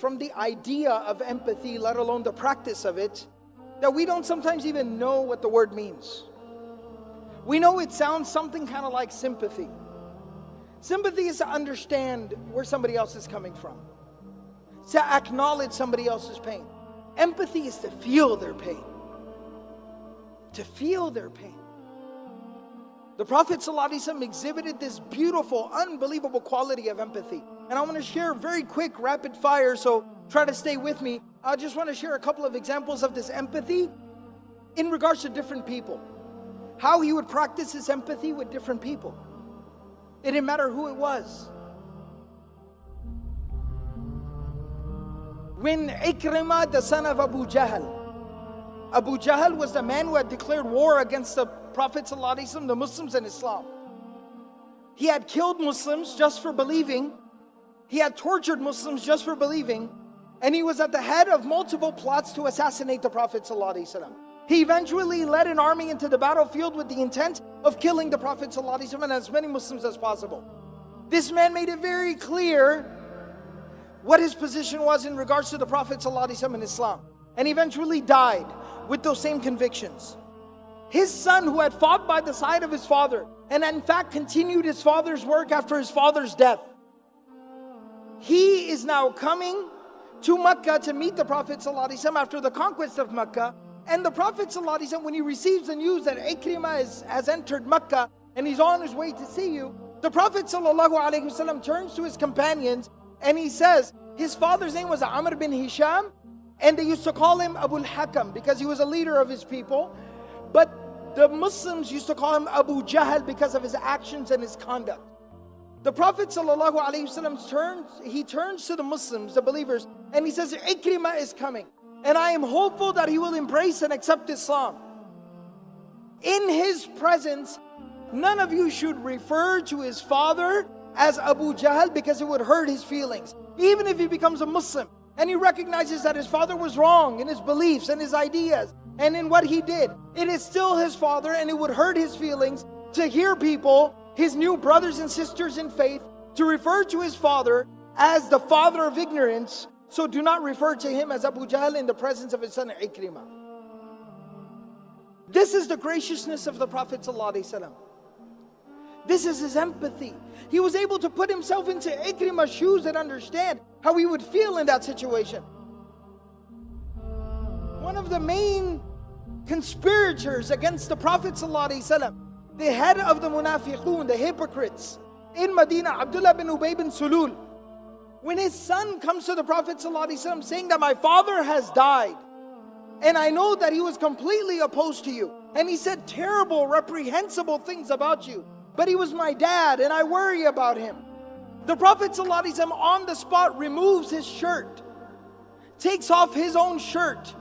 from the idea of empathy, let alone the practice of it, that we don't sometimes even know what the word means. We know it sounds something kind of like sympathy. Sympathy is to understand where somebody else is coming from, to acknowledge somebody else's pain. Empathy is to feel their pain. To feel their pain. The Prophet ﷺ exhibited this beautiful, unbelievable quality of empathy. And I want to share very quick, rapid fire, so try to stay with me. I just want to share a couple of examples of this empathy in regards to different people. How he would practice his empathy with different people. It didn't matter who it was. When Ikrimah, the son of Abu Jahl was the man who had declared war against the Prophet ﷺ, the Muslims and Islam. He had killed Muslims just for believing. He had tortured Muslims just for believing. And he was at the head of multiple plots to assassinate the Prophet ﷺ. He eventually led an army into the battlefield with the intent of killing the Prophet ﷺ and as many Muslims as possible. This man made it very clear what his position was in regards to the Prophet ﷺ and Islam. And eventually died with those same convictions. His son, who had fought by the side of his father, and in fact continued his father's work after his father's death, he is now coming to Mecca to meet the Prophet ﷺ after the conquest of Mecca. And the Prophet ﷺ, when he receives the news that Ikrimah has entered Mecca and he's on his way to see you, the Prophet ﷺ turns to his companions and he says, his father's name was Amr bin Hisham, and they used to call him Abu al-Hakam because he was a leader of his people. But the Muslims used to call him Abu Jahl because of his actions and his conduct. The Prophet ﷺ turns to the Muslims, the believers, and he says, Ikrimah is coming. And I am hopeful that he will embrace and accept Islam. In his presence, none of you should refer to his father as Abu Jahl because it would hurt his feelings. Even if he becomes a Muslim and he recognizes that his father was wrong in his beliefs and his ideas and in what he did, it is still his father and it would hurt his feelings to hear people, his new brothers and sisters in faith, to refer to his father as the father of ignorance. So do not refer to him as Abu Jahl in the presence of his son Ikrimah. This is the graciousness of the Prophet ﷺ. This is his empathy. He was able to put himself into Ikrimah's shoes and understand how he would feel in that situation. One of the main conspirators against the Prophet ﷺ, the head of the Munafiqun, the hypocrites in Medina, Abdullah bin Ubay bin Sulul, when his son comes to the Prophet ﷺ saying that my father has died, and I know that he was completely opposed to you, and he said terrible, reprehensible things about you, but he was my dad and I worry about him. The Prophet ﷺ on the spot removes his shirt, takes off his own shirt,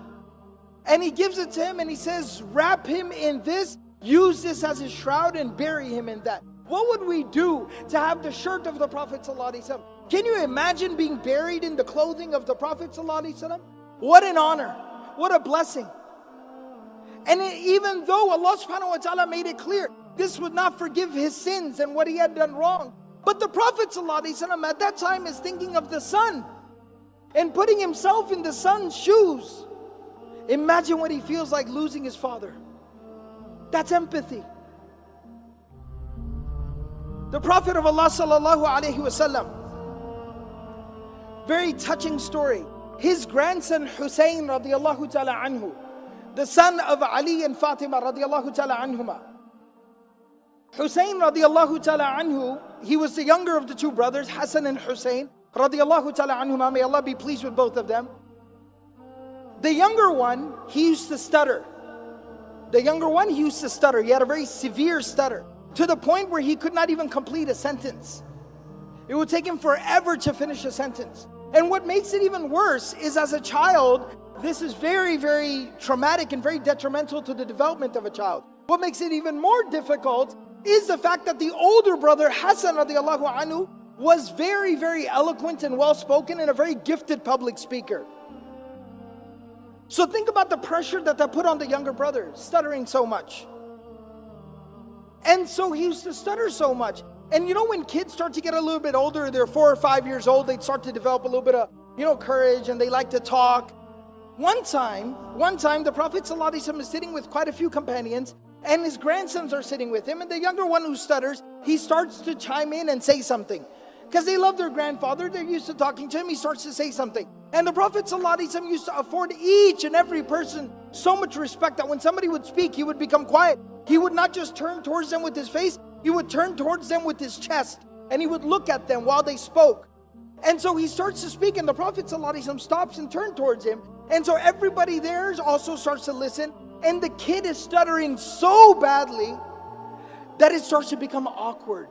and he gives it to him and he says, wrap him in this, use this as his shroud and bury him in that. What would we do to have the shirt of the Prophet ﷺ? Can you imagine being buried in the clothing of the Prophet ﷺ? What an honor, what a blessing. And even though Allah subhanahu wa ta'ala made it clear, this would not forgive his sins and what he had done wrong. But the Prophet ﷺ at that time is thinking of the son and putting himself in the son's shoes. Imagine what he feels like losing his father. That's empathy. The Prophet of Allah sallallahu alaihi wasallam, very touching story. His grandson Hussein radiallahu ta'ala anhu, the son of Ali and Fatima radiallahu ta'ala anhuma. Hussein radiallahu ta'ala anhu, he was the younger of the two brothers, Hassan and Hussein radiallahu ta'ala anhuma. May Allah be pleased with both of them. The younger one, he used to stutter. He had a very severe stutter, to the point where he could not even complete a sentence. It would take him forever to finish a sentence. And what makes it even worse is, as a child, this is very, very traumatic and very detrimental to the development of a child. What makes it even more difficult is the fact that the older brother, Hassan radiallahu anhu, was very, very eloquent and well-spoken and a very gifted public speaker. So think about the pressure that put on the younger brother, stuttering so much. And so he used to stutter so much. And you know, when kids start to get a little bit older, they're 4 or 5 years old, they start to develop a little bit of courage, and they like to talk. One time, the Prophet ﷺ is sitting with quite a few companions, and his grandsons are sitting with him, and the younger one who stutters, he starts to chime in and say something. Because they love their grandfather, they're used to talking to him, he starts to say something. And the Prophet ﷺ used to afford each and every person so much respect that when somebody would speak, he would become quiet. He would not just turn towards them with his face, he would turn towards them with his chest, and he would look at them while they spoke. And so he starts to speak, and the Prophet ﷺ stops and turns towards him. And so everybody there also starts to listen, and the kid is stuttering so badly that it starts to become awkward.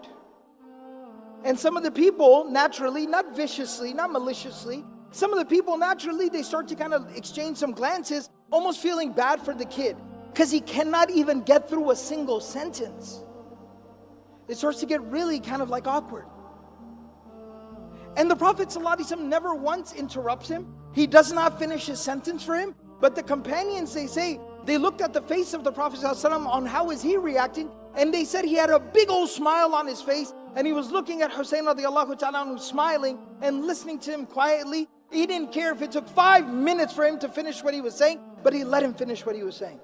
And some of the people naturally, not viciously, not maliciously, some of the people naturally, they start to kind of exchange some glances, almost feeling bad for the kid, because he cannot even get through a single sentence. It starts to get really kind of like awkward. And the Prophet ﷺ never once interrupts him. He does not finish his sentence for him. But the companions, they say, they looked at the face of the Prophet ﷺ on how is he reacting, and they said he had a big old smile on his face, and he was looking at Hussein radiallahu ta'ala anhu, smiling and listening to him quietly. He didn't care if it took 5 minutes for him to finish what he was saying, but he let him finish what he was saying.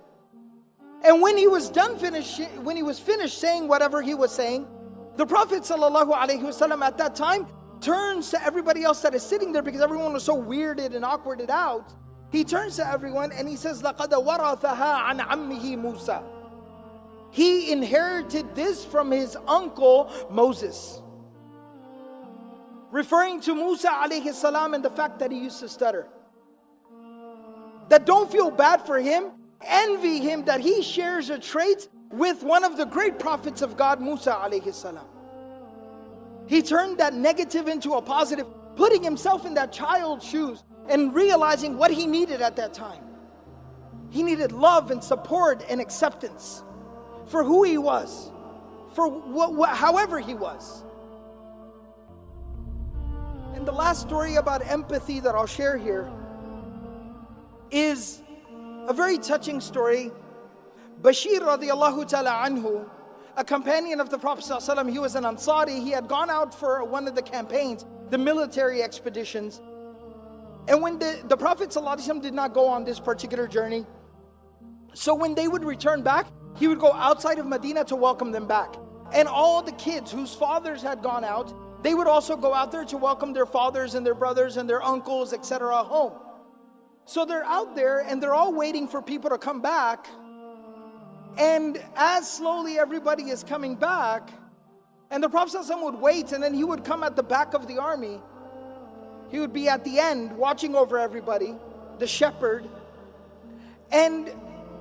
And when he was finished saying whatever he was saying, the Prophet ﷺ at that time turns to everybody else that is sitting there, because everyone was so weirded and awkwarded out. He turns to everyone and he says, لَقَدْ وَرَثَهَا عَنْ عَمِّهِ مُوسَى. He inherited this from his uncle Moses. Referring to Musa alayhi salam and the fact that he used to stutter. That don't feel bad for him, envy him that he shares a trait with one of the great prophets of God, Musa alayhi salam. He turned that negative into a positive, putting himself in that child's shoes and realizing what he needed at that time. He needed love and support and acceptance for who he was, for however he was. And the last story about empathy that I'll share here is a very touching story. Bashir radiallahu ta'ala anhu, a companion of the Prophet ﷺ, he was an Ansari. He had gone out for one of the campaigns, the military expeditions. And when the Prophet ﷺ did not go on this particular journey, so when they would return back, he would go outside of Medina to welcome them back. And all the kids whose fathers had gone out, they would also go out there to welcome their fathers and their brothers and their uncles, etc. home. So they're out there and they're all waiting for people to come back. And as slowly everybody is coming back, and the Prophet ﷺ would wait, and then he would come at the back of the army. He would be at the end watching over everybody, the shepherd. And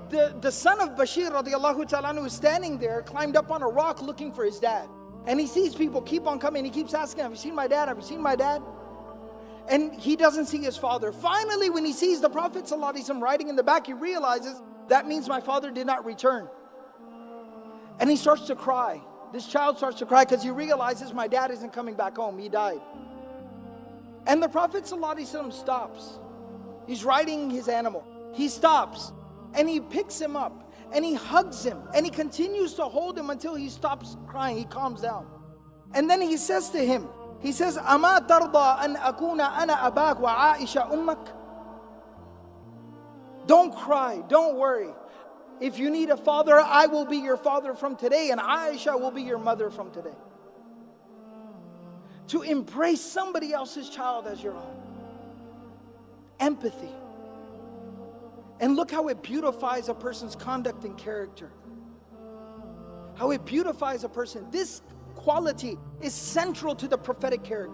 the son of Bashir radiallahu ta'ala anhu is standing there, climbed up on a rock looking for his dad. And he sees people keep on coming. He keeps asking, have you seen my dad? Have you seen my dad? And he doesn't see his father. Finally, when he sees the Prophet ﷺ riding in the back, he realizes, that means my father did not return. And he starts to cry. This child starts to cry because he realizes my dad isn't coming back home. He died. And the Prophet ﷺ stops. He's riding his animal. He stops and he picks him up and he hugs him and he continues to hold him until he stops crying. He calms down. And then he says to him, he says, أَمَا تَرْضَى أَنْ أَكُونَ أَنَا أَبَاكَ وَعَائِشَ أُمَّكَ. Don't cry, don't worry. If you need a father, I will be your father from today, and Aisha will be your mother from today. To embrace somebody else's child as your own. Empathy. And look how it beautifies a person's conduct and character. How it beautifies a person. This quality is central to the prophetic character.